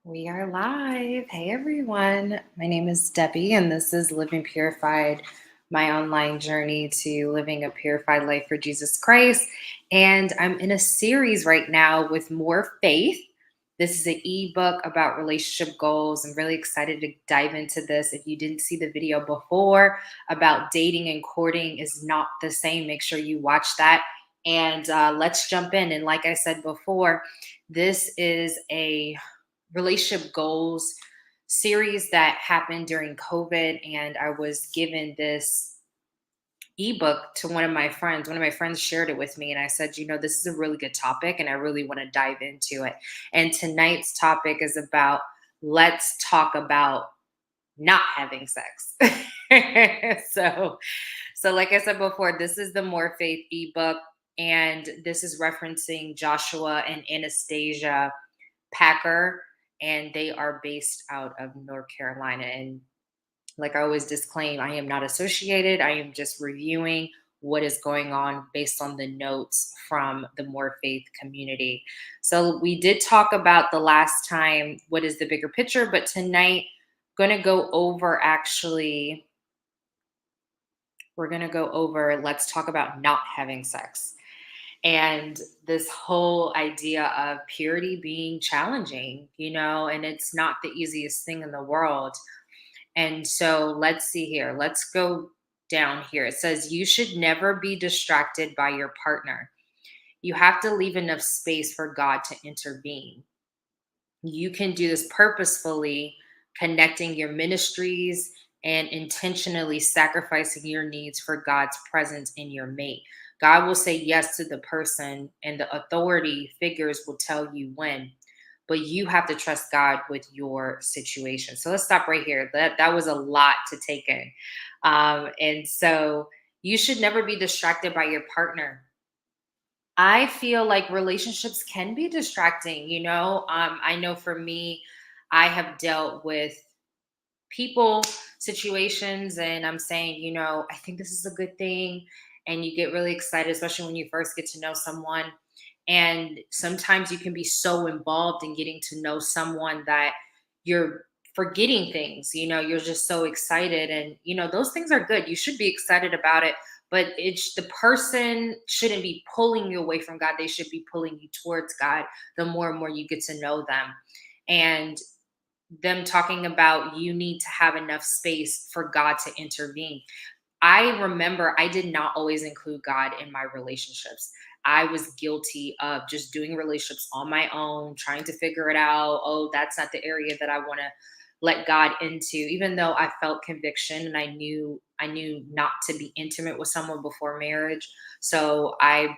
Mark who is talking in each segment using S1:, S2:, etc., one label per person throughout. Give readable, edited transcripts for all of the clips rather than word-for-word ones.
S1: We are live. Hey everyone. My name is Debbie, and this is Living Purified, my online journey to living a purified life for Jesus Christ. And I'm in a series right now with More Faith. This is an ebook about relationship goals. I'm really excited to dive into this. If you didn't see the video before about dating and courting is not the same, make sure you watch that. And let's jump in. And like I said before, this is a relationship goals series that happened during COVID. And I was given this ebook to one of my friends. One of my friends shared it with me. And I said, this is a really good topic and I really want to dive into it. And tonight's topic is about let's talk about not having sex. so, so like I said before, this is the More Faith ebook. And this is referencing Joshua and Anastasia Parker, and they are based out of North Carolina. And like I always disclaim, I am not associated. I am just reviewing what is going on based on the notes from the More Faith community. So we did talk about the last time what is the bigger picture, but tonight going to go over we're going to go over let's talk about not having sex and this whole idea of purity being challenging, and it's not the easiest thing in the world. And so let's see here. Let's go down here. It says you should never be distracted by your partner. You have to leave enough space for God to intervene. You can do this purposefully, connecting your ministries and intentionally sacrificing your needs for God's presence in your mate. God will say yes to the person, and the authority figures will tell you when. But you have to trust God with your situation. So let's stop right here. That was a lot to take in. And so you should never be distracted by your partner. I feel like relationships can be distracting, I know for me, I have dealt with people, situations, and I'm saying, I think this is a good thing. And you get really excited, especially when you first get to know someone. And sometimes you can be so involved in getting to know someone that you're forgetting things, you're just so excited. And, those things are good. You should be excited about it. But it's the person shouldn't be pulling you away from God. They should be pulling you towards God the more and more you get to know them. And them talking about you need to have enough space for God to intervene. I remember I did not always include God in my relationships. I was guilty of just doing relationships on my own, trying to figure it out. Oh, that's not the area that I want to let God into, even though I felt conviction and I knew not to be intimate with someone before marriage. So I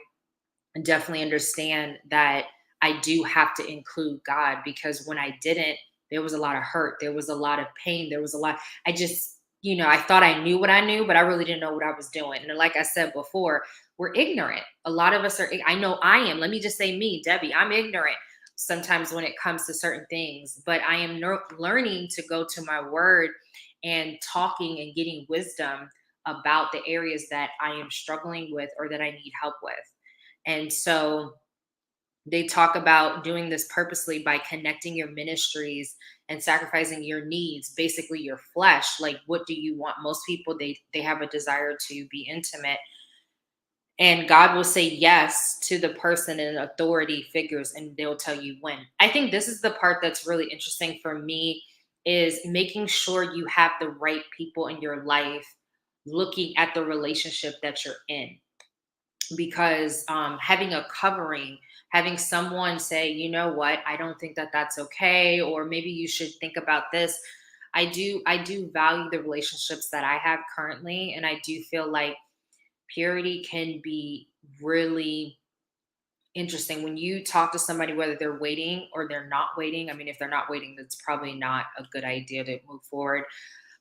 S1: definitely understand that I do have to include God, because when I didn't, there was a lot of hurt. There was a lot of pain. There was a lot. I just, I thought I knew what I knew, but I really didn't know what I was doing. And like I said before, we're ignorant. A lot of us are, I know I am. Let me just say me, Debbie, I'm ignorant sometimes when it comes to certain things, but I am learning to go to my word and talking and getting wisdom about the areas that I am struggling with or that I need help with. And so they talk about doing this purposely by connecting your ministries and sacrificing your needs, basically your flesh. Like, what do you want? Most people, they have a desire to be intimate, and God will say yes to the person in authority figures, and they'll tell you when. I think this is the part that's really interesting for me, is making sure you have the right people in your life looking at the relationship that you're in, because having a covering, having someone say, you know what, I don't think that that's okay, or maybe you should think about this. I do value the relationships that I have currently, and I do feel like purity can be really interesting when you talk to somebody, whether they're waiting or they're not waiting. I mean, if they're not waiting, that's probably not a good idea to move forward.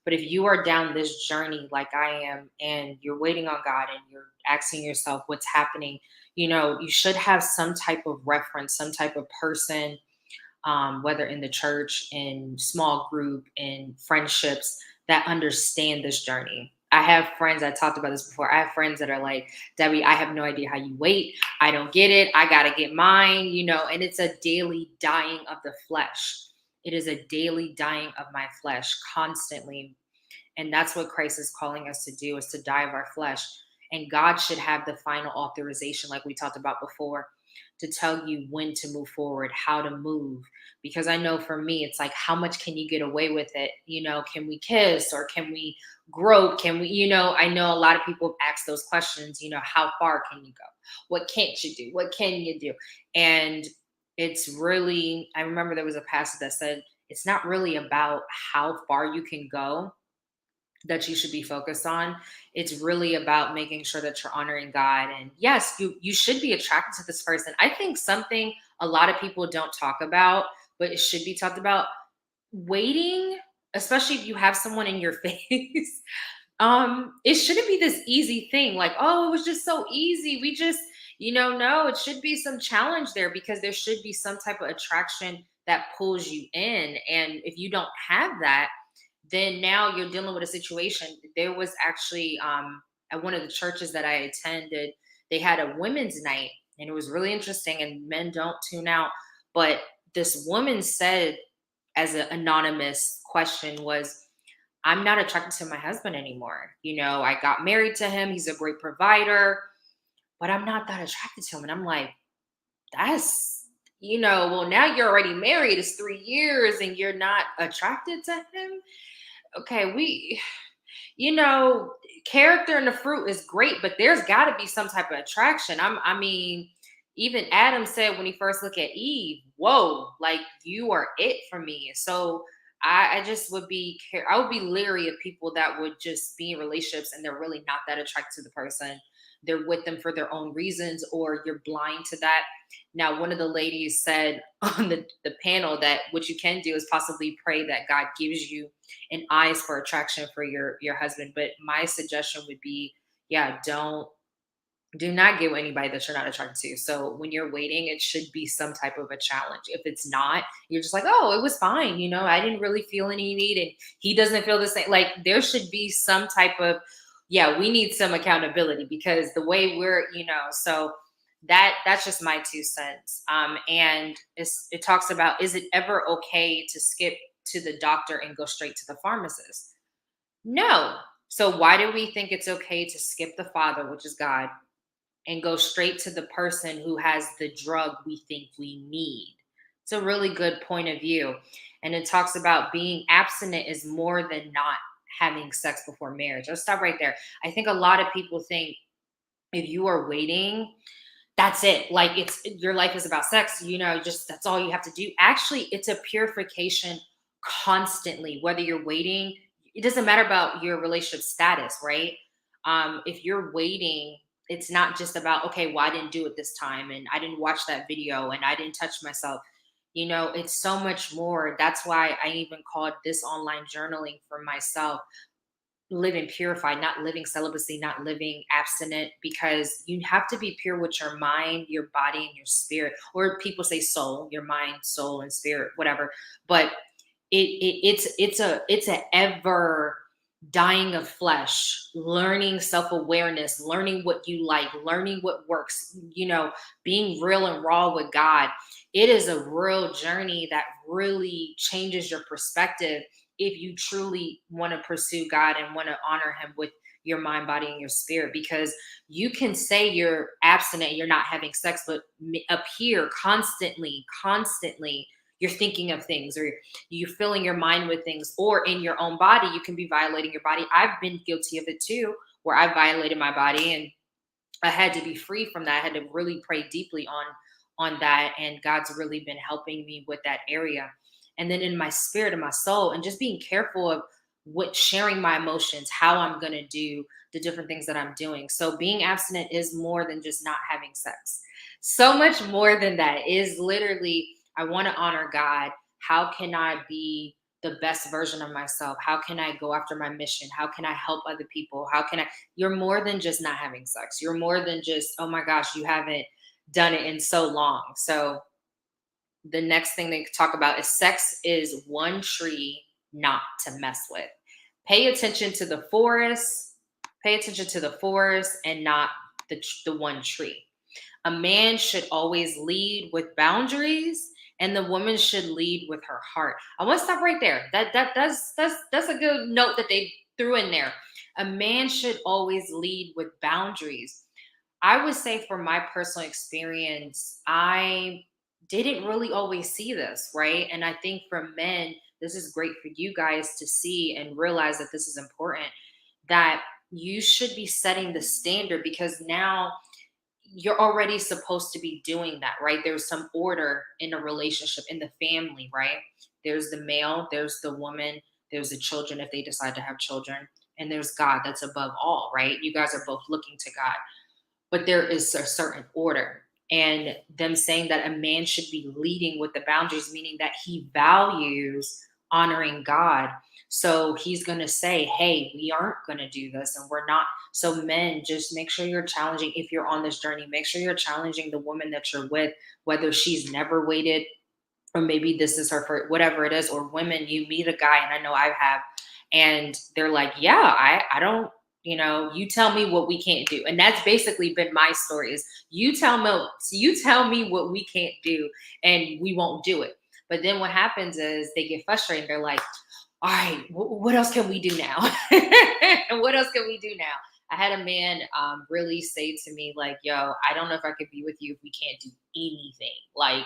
S1: But if you are down this journey like I am, and you're waiting on God and you're asking yourself what's happening, you should have some type of reference, some type of person, whether in the church, in small group, in friendships, that understand this journey. I have friends, I talked about this before. I have friends that are like, Debbie, I have no idea how you wait. I don't get it. I got to get mine, and it's a daily dying of the flesh. It is a daily dying of my flesh constantly. And that's what Christ is calling us to do, is to die of our flesh. And God should have the final authorization, like we talked about before, to tell you when to move forward, how to move. Because I know for me, it's like, how much can you get away with it? Can we kiss, or can we grope? Can we, I know a lot of people have asked those questions, how far can you go? What can't you do? What can you do? And it's really, I remember there was a passage that said, it's not really about how far you can go that you should be focused on. It's really about making sure that you're honoring God. And yes, you should be attracted to this person. I think something a lot of people don't talk about, but it should be talked about, waiting, especially if you have someone in your face. It shouldn't be this easy thing, like, oh, it was just so easy. We just, no, it should be some challenge there, because there should be some type of attraction that pulls you in. And if you don't have that, then now you're dealing with a situation. There was actually, at one of the churches that I attended, they had a women's night, and it was really interesting. And men don't tune out, but this woman said, as an anonymous question, was, I'm not attracted to my husband anymore. I got married to him. He's a great provider, but I'm not that attracted to him. And I'm like, that's, well, now you're already married. It's 3 years and you're not attracted to him. Okay, you know, character and the fruit is great, but there's got to be some type of attraction. I mean, even Adam said when he first looked at Eve, "Whoa, like you are it for me." So I just would I would be leery of people that would just be in relationships and they're really not that attracted to the person. They're with them for their own reasons, or you're blind to that. Now, one of the ladies said on the panel that what you can do is possibly pray that God gives you and eyes for attraction for your husband. But my suggestion would be, yeah, do not get with anybody that you're not attracted to. So when you're waiting, it should be some type of a challenge. If it's not, you're just like, oh, it was fine. I didn't really feel any need, and he doesn't feel the same. Like, there should be some type of, yeah, we need some accountability, because the way so that's just my 2 cents. And it talks about, is it ever okay to skip to the doctor and go straight to the pharmacist? No. So why do we think it's okay to skip the Father, which is God, and go straight to the person who has the drug we think we need? It's a really good point of view. And it talks about being abstinent is more than not having sex before marriage. I'll stop right there. I think a lot of people think if you are waiting, that's it. Like, it's your life is about sex, just that's all you have to do. Actually, it's a purification constantly, whether you're waiting. It doesn't matter about your relationship status, right? If you're waiting, it's not just about, okay, well, I didn't do it this time, and I didn't watch that video, and I didn't touch myself. It's so much more. That's why I even called this online journaling for myself living purified, not living celibacy, not living abstinent, because you have to be pure with your mind, your body, and your spirit. Or people say soul, your mind, soul, and spirit, whatever. But it's a ever dying of flesh, learning self-awareness, learning what you like, learning what works, being real and raw with God. It is a real journey that really changes your perspective if you truly want to pursue God and want to honor him with your mind, body, and your spirit. Because you can say you're abstinent, you're not having sex, but up here constantly you're thinking of things, or you're filling your mind with things, or in your own body, you can be violating your body. I've been guilty of it too, where I violated my body, and I had to be free from that. I had to really pray deeply on that, and God's really been helping me with that area. And then in my spirit and my soul, and just being careful of what sharing my emotions, how I'm going to do the different things that I'm doing. So being abstinent is more than just not having sex. So much more than that. It is literally, I want to honor God. How can I be the best version of myself? How can I go after my mission? How can I help other people? How can I? You're more than just not having sex. You're more than just, oh my gosh, you haven't done it in so long. So the next thing they talk about is sex is one tree not to mess with. Pay attention to the forest. Pay attention to the forest and not the one tree. A man should always lead with boundaries and the woman should lead with her heart. I want to stop right there. That's a good note that they threw in there. A man should always lead with boundaries. I would say, from my personal experience, I didn't really always see this, right? And I think for men, this is great for you guys to see and realize that this is important, that you should be setting the standard, because now you're already supposed to be doing that, right? There's some order in a relationship, in the family, right? There's the male, there's the woman, there's the children if they decide to have children, and there's God that's above all, right? You guys are both looking to God, but there is a certain order. And them saying that a man should be leading with the boundaries, meaning that he values honoring God. So he's going to say, hey, we aren't going to do this, and we're not. So, men, just make sure you're challenging. If you're on this journey, make sure you're challenging the woman that you're with, whether she's never waited, or maybe this is her for whatever it is. Or women, you meet a guy, and I know I have, and they're like, yeah, I don't, you tell me what we can't do. And that's basically been my story, is you tell me what we can't do, and we won't do it. But then what happens is they get frustrated. They're like, all right, what else can we do now? And what else can we do now? I had a man really say to me, like, yo, I don't know if I could be with you if we can't do anything. Like,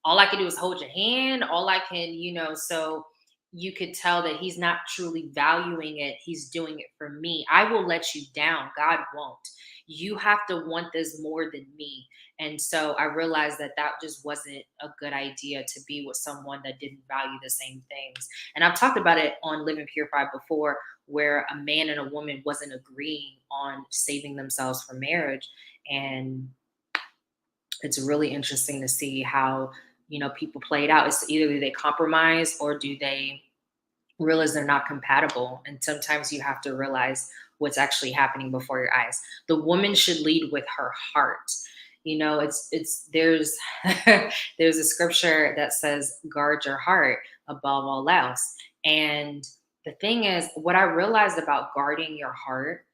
S1: all I can do is hold your hand. All I can, so you could tell that he's not truly valuing it. He's doing it for me. I will let you down. God won't. You have to want this more than me. And so I realized that that just wasn't a good idea, to be with someone that didn't value the same things. And I've talked about it on Living Purified before, where a man and a woman wasn't agreeing on saving themselves for marriage. And it's really interesting to see how, people play it out. It's either do they compromise, or do they realize they're not compatible. And sometimes you have to realize what's actually happening before your eyes. The woman should lead with her heart. It's there's there's a scripture that says, guard your heart above all else. And the thing is, what I realized about guarding your heart,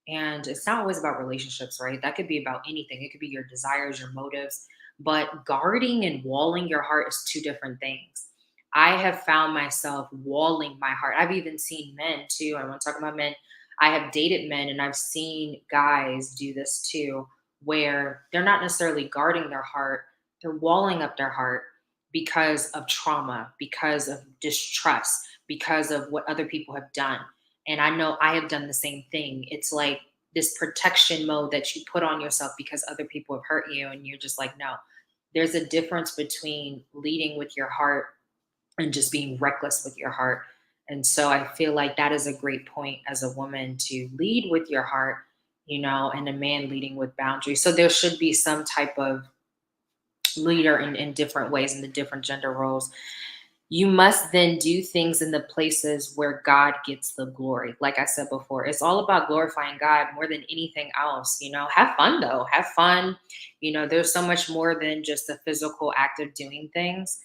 S1: and it's not always about relationships, right? That could be about anything. It could be your desires, your motives. But guarding and walling your heart is two different things. I have found myself walling my heart. I've even seen men too. I want to talk about men. I have dated men, and I've seen guys do this too, where they're not necessarily guarding their heart, they're walling up their heart because of trauma, because of distrust, because of what other people have done. And I know I have done the same thing. It's like this protection mode that you put on yourself because other people have hurt you. And you're just like, no, there's a difference between leading with your heart and just being reckless with your heart. And so I feel like that is a great point, as a woman, to lead with your heart, and a man leading with boundaries. So there should be some type of leader in different ways, in the different gender roles. You must then do things in the places where God gets the glory. Like I said before, it's all about glorifying God more than anything else. Have fun though. Have fun. There's so much more than just the physical act of doing things.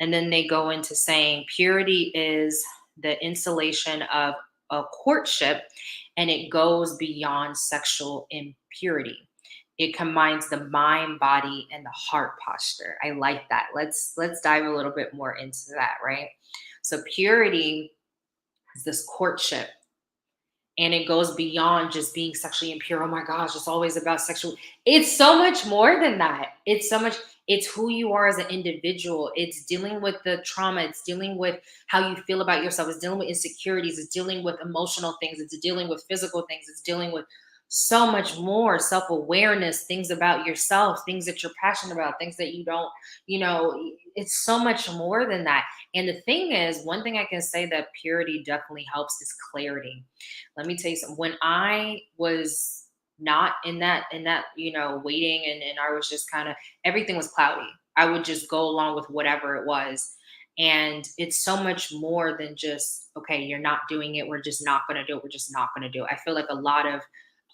S1: And then they go into saying purity is the installation of a courtship, and it goes beyond sexual impurity. It combines the mind, body, and the heart posture. I like that. Let's dive a little bit more into that, right? So purity is this courtship, and it goes beyond just being sexually impure. Oh my gosh, it's always about sexual. It's so much more than that. It's so much. It's who you are as an individual. It's dealing with the trauma. It's dealing with how you feel about yourself. It's dealing with insecurities. It's dealing with emotional things. It's dealing with physical things. It's dealing with so much more self-awareness, things about yourself, things that you're passionate about, things that you don't, it's so much more than that. And the thing is, one thing I can say that purity definitely helps is clarity. Let me tell you something. When I was not in that, waiting, and I was just kind of, everything was cloudy. I would just go along with whatever it was. And it's so much more than just, okay, you're not doing it. We're just not going to do it. We're just not going to do it. I feel like a lot of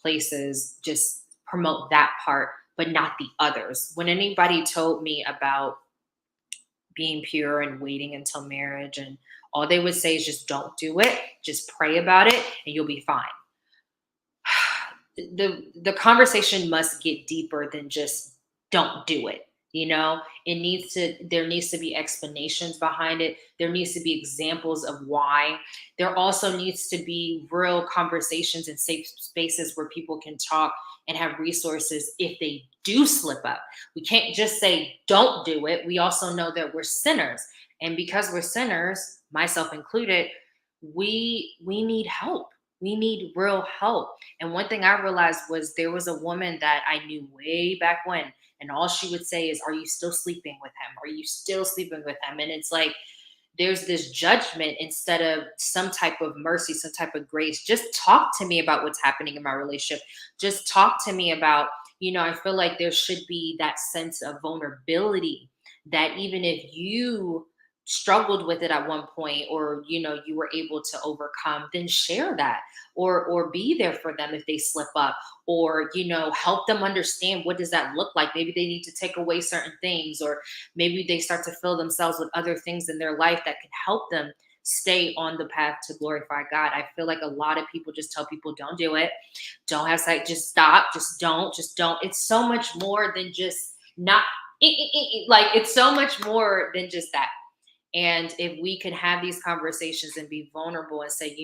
S1: places just promote that part, but not the others. When anybody told me about being pure and waiting until marriage, and all they would say is just don't do it, just pray about it, and you'll be fine. The conversation must get deeper than just don't do it. There needs to be explanations behind it. There needs to be examples of why. There also needs to be real conversations and safe spaces where people can talk and have resources if they do slip up. We can't just say don't do it. We also know that we're sinners, and because we're sinners, myself included, we need help. We need real help. And one thing I realized was there was a woman that I knew way back when, and all she would say is, "Are you still sleeping with him? Are you still sleeping with him?" And it's like there's this judgment instead of some type of mercy, some type of grace. Just talk to me about what's happening in my relationship. Just talk to me about, I feel like there should be that sense of vulnerability, that even if you struggled with it at one point, or you were able to overcome, then share that, or be there for them if they slip up, or help them understand what does that look like. Maybe they need to take away certain things, or maybe they start to fill themselves with other things in their life that can help them stay on the path to glorify God. I feel like a lot of people just tell people, don't do it, don't have sex, just stop, just don't. It's so much more than just not like, it's so much more than just that. And if we could have these conversations and be vulnerable and say,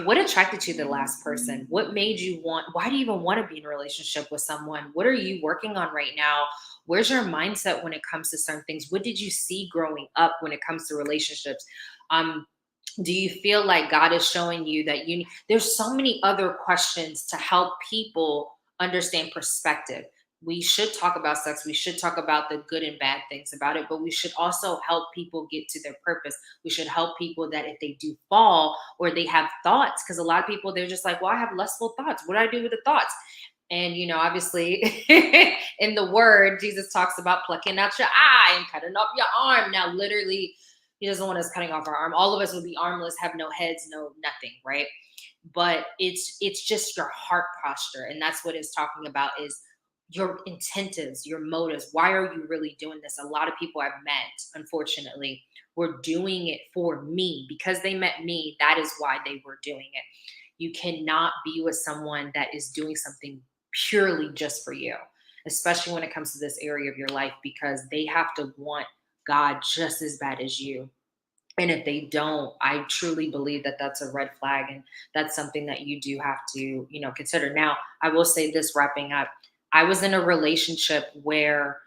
S1: what attracted you to the last person? What made you want, why do you even want to be in a relationship with someone? What are you working on right now? Where's your mindset when it comes to certain things? What did you see growing up when it comes to relationships? Um, do you feel like God is showing you that there's so many other questions to help people understand perspective. We should talk about sex, we should talk about the good and bad things about it, but we should also help people get to their purpose. We should help people that if they do fall or they have thoughts, because a lot of people, they're just like, well, I have lustful thoughts, what do I do with the thoughts? And obviously in the word, Jesus talks about plucking out your eye and cutting off your arm. Now literally, he doesn't want us cutting off our arm. All of us would be armless, have no heads, no nothing, right? But it's just your heart posture, and that's what it's talking about, is your intentives, your motives. Why are you really doing this? A lot of people I've met, unfortunately, were doing it for me because they met me. That is why they were doing it. You cannot be with someone that is doing something purely just for you, especially when it comes to this area of your life, because they have to want God just as bad as you. And if they don't, I truly believe that that's a red flag. And that's something that you do have to, consider. Now, I will say this, wrapping up. I was in a relationship where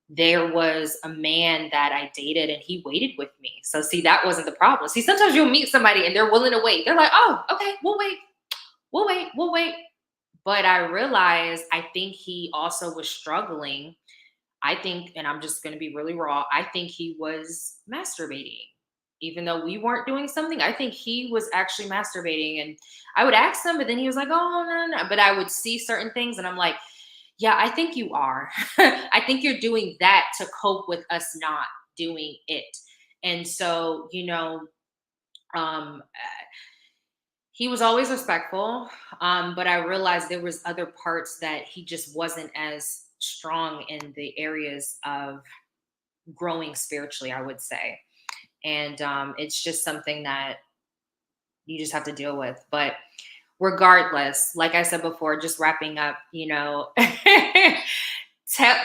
S1: there was a man that I dated and he waited with me. So, see, that wasn't the problem. See, sometimes you'll meet somebody and they're willing to wait. They're like, oh, okay, we'll wait. But I realized, I think he also was struggling. I think, and I'm just going to be really raw, I think he was masturbating. Even though we weren't doing something, I think he was actually masturbating. And I would ask him, but then he was like, oh, no, no, no. But I would see certain things and I'm like, yeah, I think you are. I think you're doing that to cope with us not doing it. And so, he was always respectful, but I realized there was other parts that he just wasn't as strong in the areas of growing spiritually, I would say. And it's just something that you just have to deal with. But regardless, like I said before, just wrapping up,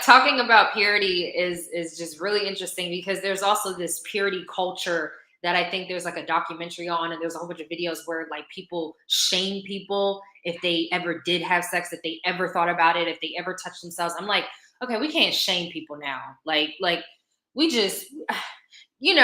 S1: talking about purity is just really interesting, because there's also this purity culture that I think there's like a documentary on, and there's a whole bunch of videos where like people shame people if they ever did have sex, if they ever thought about it, if they ever touched themselves. I'm like, okay, we can't shame people now. Like we just we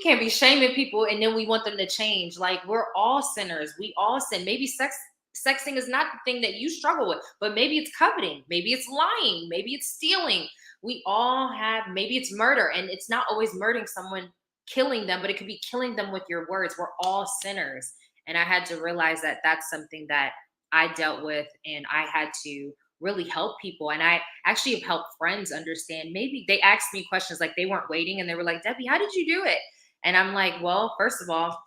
S1: can't be shaming people and then we want them to change. Like, we're all sinners. We all sin. Maybe sexing is not the thing that you struggle with, but maybe it's coveting, maybe it's lying, maybe it's stealing. We all have, maybe it's murder, and it's not always murdering someone, killing them, but it could be killing them with your words. We're all sinners. And I had to realize that that's something that I dealt with, and I had to really help people. And I actually have helped friends understand. Maybe they asked me questions, like they weren't waiting and they were like, Debbie, how did you do it? And I'm like, well, first of all,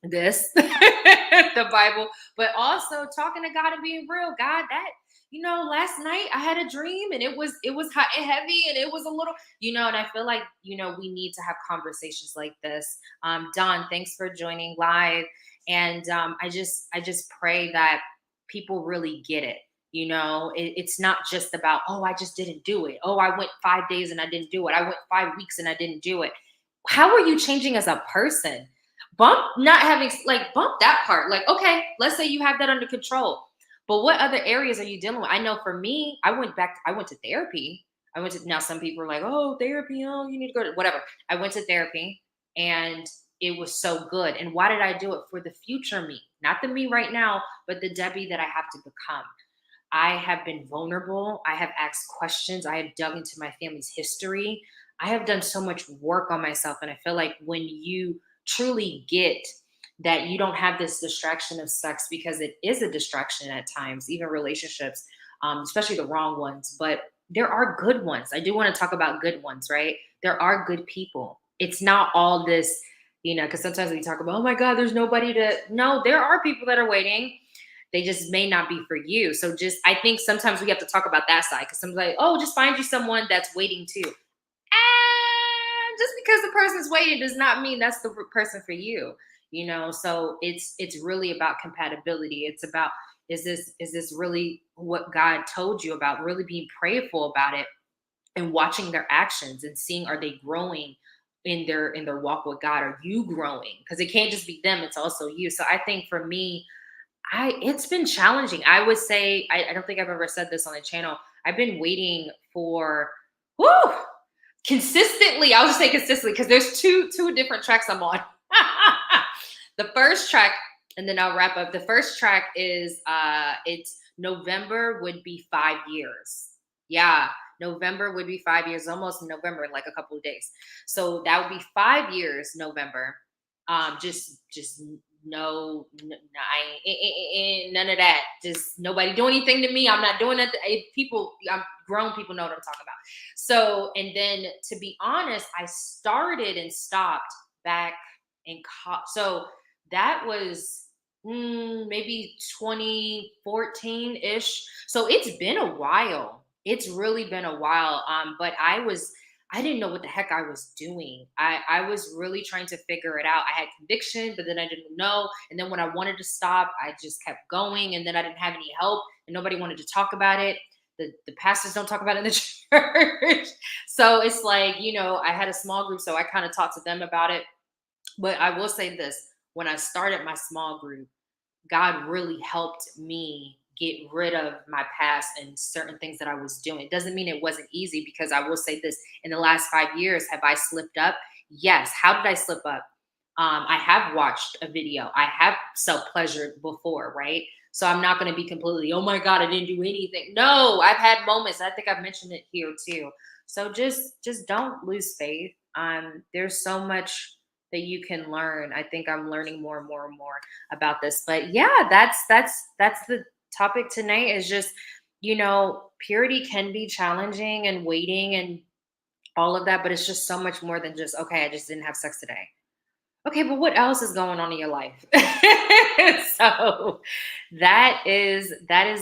S1: this, the Bible, but also talking to God and being real. God, that, last night I had a dream and it was hot and heavy and it was a little, and I feel like, we need to have conversations like this. Don, thanks for joining live. And I just pray that people really get it. It's not just about, oh, I just didn't do it. Oh, I went 5 days and I didn't do it. I went 5 weeks and I didn't do it. How are you changing as a person? Bump not having, like, bump that part. Like, okay, let's say you have that under control. But what other areas are you dealing with? I know for me, I went to therapy. Now some people are like, oh, therapy, oh, you need to go to whatever. I went to therapy and it was so good. And why did I do it? For the future me, not the me right now, but the Debbie that I have to become. I have been vulnerable. I have asked questions. I have dug into my family's history. I have done so much work on myself. And I feel like when you truly get that you don't have this distraction of sex, because it is a distraction at times, even relationships, especially the wrong ones, but there are good ones. I do want to talk about good ones, right? There are good people. It's not all this, because sometimes we talk about, oh my God, there's nobody to, no, there are people that are waiting. They just may not be for you. So I think sometimes we have to talk about that side, because someone's like, oh, just find you someone that's waiting too. And just because the person's waiting does not mean that's the person for you. So it's really about compatibility. It's about, is this really what God told you about? Really being prayerful about it and watching their actions and seeing, are they growing in their walk with God? Are you growing? Because it can't just be them, it's also you. So I think for me, it's been challenging. I would say, I don't think I've ever said this on the channel. I've been waiting for, whoo, consistently. I'll just say consistently, because there's two different tracks I'm on. The first track, and then I'll wrap up. The first track is it's November would be 5 years. Yeah, November would be 5 years, almost November in like a couple of days. So that would be 5 years, November. Just no, none of that. Just nobody do anything to me. I'm not doing that. I'm grown people know what I'm talking about. So, and then to be honest, I started and stopped back in so that was maybe 2014 ish. So it's been a while. It's really been a while. But I didn't know what the heck I was doing. I was really trying to figure it out. I had conviction, but then I didn't know. And then when I wanted to stop, I just kept going. And then I didn't have any help and nobody wanted to talk about it. The pastors don't talk about it in the church. So it's like, I had a small group, so I kind of talked to them about it. But I will say this, when I started my small group, God really helped me get rid of my past and certain things that I was doing. It doesn't mean it wasn't easy, because I will say this, in the last 5 years, have I slipped up? Yes. How did I slip up? I have watched a video. I have self-pleasured before, right? So I'm not going to be completely, oh my God, I didn't do anything. No, I've had moments. I think I've mentioned it here too. So just don't lose faith. There's so much that you can learn. I think I'm learning more and more and more about this. But yeah, that's the topic tonight, is just, purity can be challenging and waiting and all of that, but it's just so much more than just, okay, I just didn't have sex today. Okay, but what else is going on in your life? So that is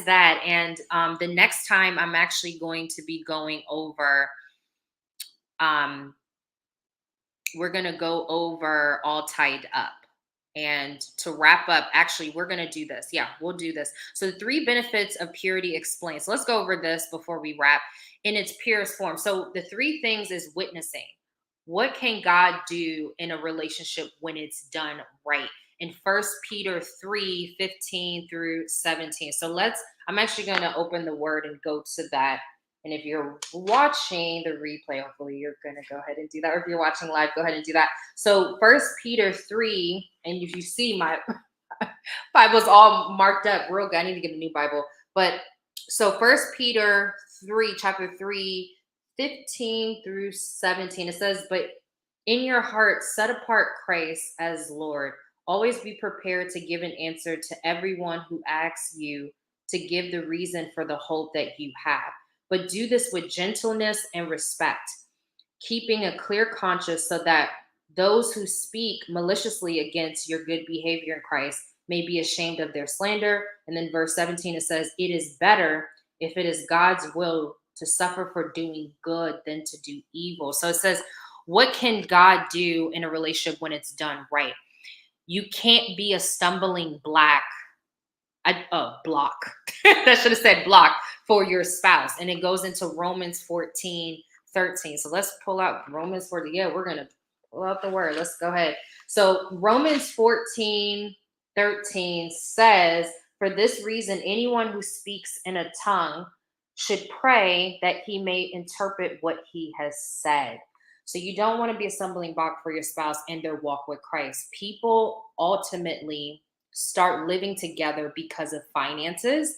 S1: that. And the next time I'm actually going to be going over, um, we're going to go over All Tied Up. And to wrap up, actually, we're going to do this. Yeah, we'll do this. So, the 3 benefits of purity explained. So, let's go over this before we wrap in its purest form. So, the 3 things is witnessing. What can God do in a relationship when it's done right? In First Peter 3:15 through 17. So, I'm actually going to open the word and go to that. And if you're watching the replay, hopefully you're going to go ahead and do that. Or if you're watching live, go ahead and do that. So First Peter 3, and if you see my Bible's all marked up real good. I need to get a new Bible. But so First Peter 3, chapter 3, 15 through 17, it says, but in your heart, set apart Christ as Lord. Always be prepared to give an answer to everyone who asks you to give the reason for the hope that you have. But do this with gentleness and respect, keeping a clear conscience, so that those who speak maliciously against your good behavior in Christ may be ashamed of their slander. And then verse 17, it says, it is better, if it is God's will, to suffer for doing good than to do evil. So it says, what can God do in a relationship when it's done right? You can't be a stumbling block Block. That should have said block for your spouse. And it goes into Romans 14:13. So let's pull out Romans 14. Yeah, we're gonna pull out the word. Let's go ahead. So Romans 14:13 says, for this reason, anyone who speaks in a tongue should pray that he may interpret what he has said. So you don't want to be a stumbling block for your spouse and their walk with Christ. People ultimately start living together because of finances,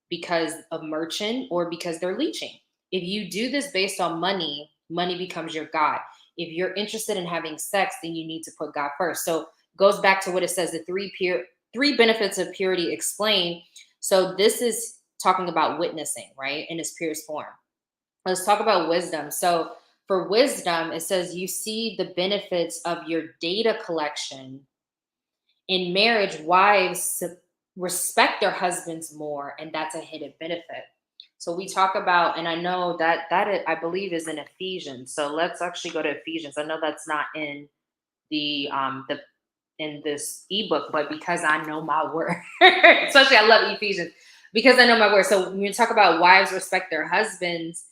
S1: because of merchant, or because they're leeching. If you do this based on money, money becomes your God. If you're interested in having sex, then you need to put God first. So goes back to what it says, the three benefits of purity explained. So this is talking about witnessing, right? In its purest form. Let's talk about wisdom. So for wisdom, it says you see the benefits of your data collection. In marriage, wives respect their husbands more, and that's a hidden benefit. So we talk about, and I know I believe is in Ephesians. So let's actually go to Ephesians. I know that's not in the in this ebook, but because I know my word, especially I love Ephesians because I know my word. So when you talk about wives respect their husbands,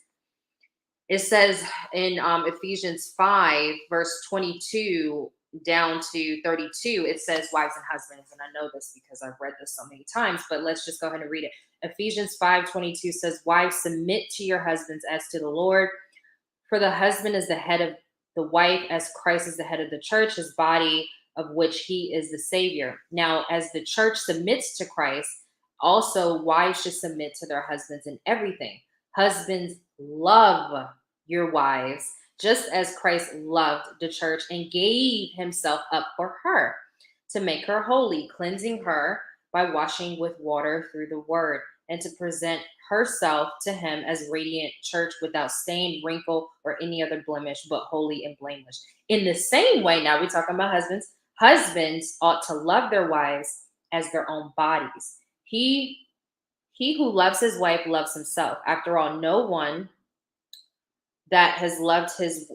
S1: it says in Ephesians 5, verse 22 down to 32, it says wives and husbands. And I know this because I've read this so many times, but let's just go ahead and read it. Ephesians 5:22 says, wives, submit to your husbands as to the Lord. For the husband is the head of the wife, as Christ is the head of the church, his body, of which he is the Savior. Now, as the church submits to Christ, also wives should submit to their husbands in everything. Husbands, love your wives, just as Christ loved the church and gave himself up for her to make her holy, cleansing her by washing with water through the word, and to present herself to him as radiant church without stain, wrinkle, or any other blemish, but holy and blameless. In the same way, now we're talking about husbands. Husbands ought to love their wives as their own bodies. He who loves his wife loves himself. After all, no one that has loved his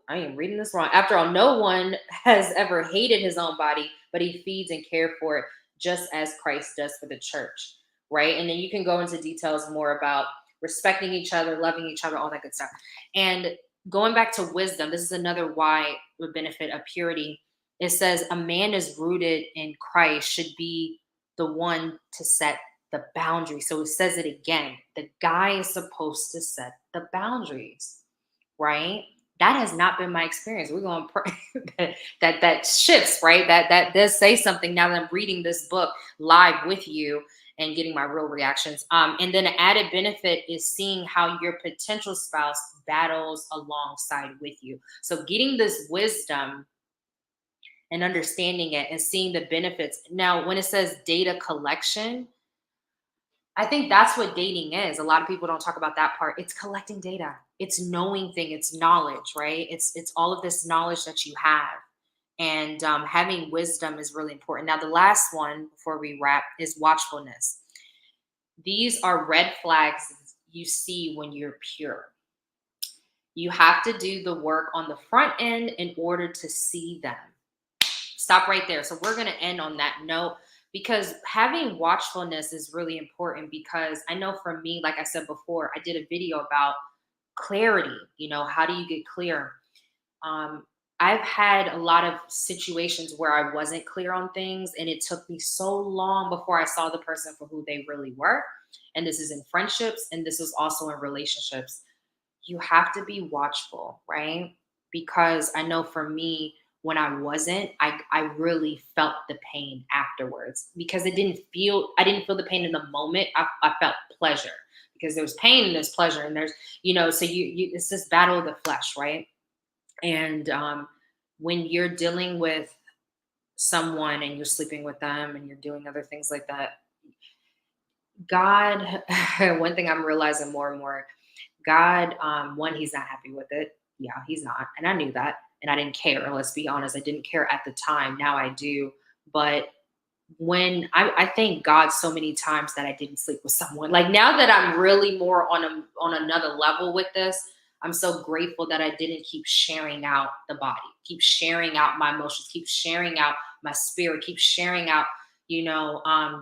S1: I am reading this wrong. After all, no one has ever hated his own body, but he feeds and cares for it just as Christ does for the church, right? And then you can go into details more about respecting each other, loving each other, all that good stuff. And going back to wisdom, this is another why the benefit of purity. It says a man is rooted in Christ should be the one to set the boundary. So it says it again. The guy is supposed to set the boundaries, right? That has not been my experience. We're going to pray that shifts, right? That does say something now that I'm reading this book live with you and getting my real reactions. And then an added benefit is seeing how your potential spouse battles alongside with you. So getting this wisdom and understanding it and seeing the benefits. Now, when it says data collection, I think that's what dating is. A lot of people don't talk about that part. It's collecting data. It's knowing thing. It's knowledge, right? It's all of this knowledge that you have, and having wisdom is really important. Now, the last one before we wrap is watchfulness. These are red flags you see when you're pure. You have to do the work on the front end in order to see them. Stop right there. So we're going to end on that note, because having watchfulness is really important. Because I know for me, like I said before, I did a video about clarity. How do you get clear? I've had a lot of situations where I wasn't clear on things, and it took me so long before I saw the person for who they really were. And this is in friendships, and this is also in relationships. You have to be watchful, right? Because I know for me, when I wasn't, I really felt the pain afterwards, because I didn't feel the pain in the moment. I felt pleasure, because there's pain and there's pleasure, and there's, so it's this battle of the flesh, right? And when you're dealing with someone and you're sleeping with them and you're doing other things like that, God, one thing I'm realizing more and more, God, one, he's not happy with it. Yeah, he's not. And I knew that. And I didn't care. Let's be honest. I didn't care at the time. Now I do. But when I thank God so many times that I didn't sleep with someone. Like, now that I'm really more on another level with this, I'm so grateful that I didn't keep sharing out the body, keep sharing out my emotions, keep sharing out my spirit, keep sharing out,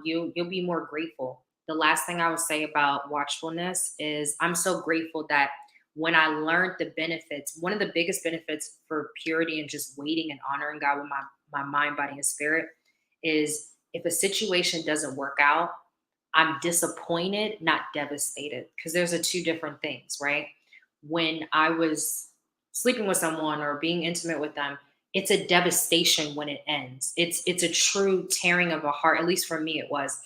S1: you'll be more grateful. The last thing I would say about watchfulness is I'm so grateful that when I learned the benefits, one of the biggest benefits for purity and just waiting and honoring God with my mind, body, and spirit is if a situation doesn't work out, I'm disappointed, not devastated, because there's a two different things, right? When I was sleeping with someone or being intimate with them, it's a devastation when it ends. It's a true tearing of a heart. At least for me, it was,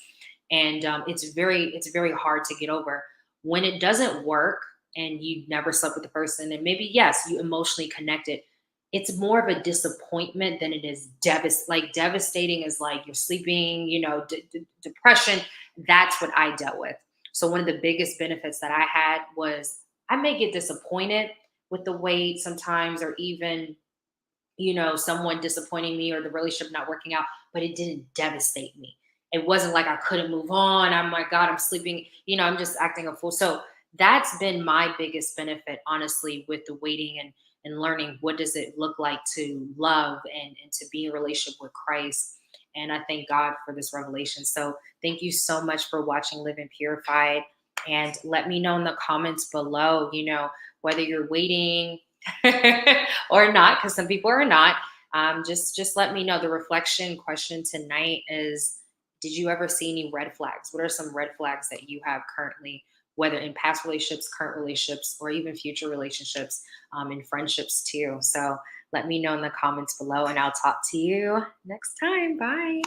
S1: and it's very hard to get over when it doesn't work and you never slept with the person, and maybe yes, you emotionally connected. It's more of a disappointment than it is devastating is like you're sleeping, depression. That's what I dealt with. So one of the biggest benefits that I had was I may get disappointed with the weight sometimes, or even, someone disappointing me or the relationship not working out, but it didn't devastate me. It wasn't like I couldn't move on. I'm my God, I'm sleeping, I'm just acting a fool. So that's been my biggest benefit, honestly, with the waiting and learning what does it look like to love and to be in a relationship with Christ. And I thank God for this revelation. So thank you so much for watching Live and Purified. And let me know in the comments below, whether you're waiting or not, because some people are not. Just let me know. The reflection question tonight is: did you ever see any red flags? What are some red flags that you have currently, whether in past relationships, current relationships, or even future relationships, and friendships too? So let me know in the comments below, and I'll talk to you next time. Bye.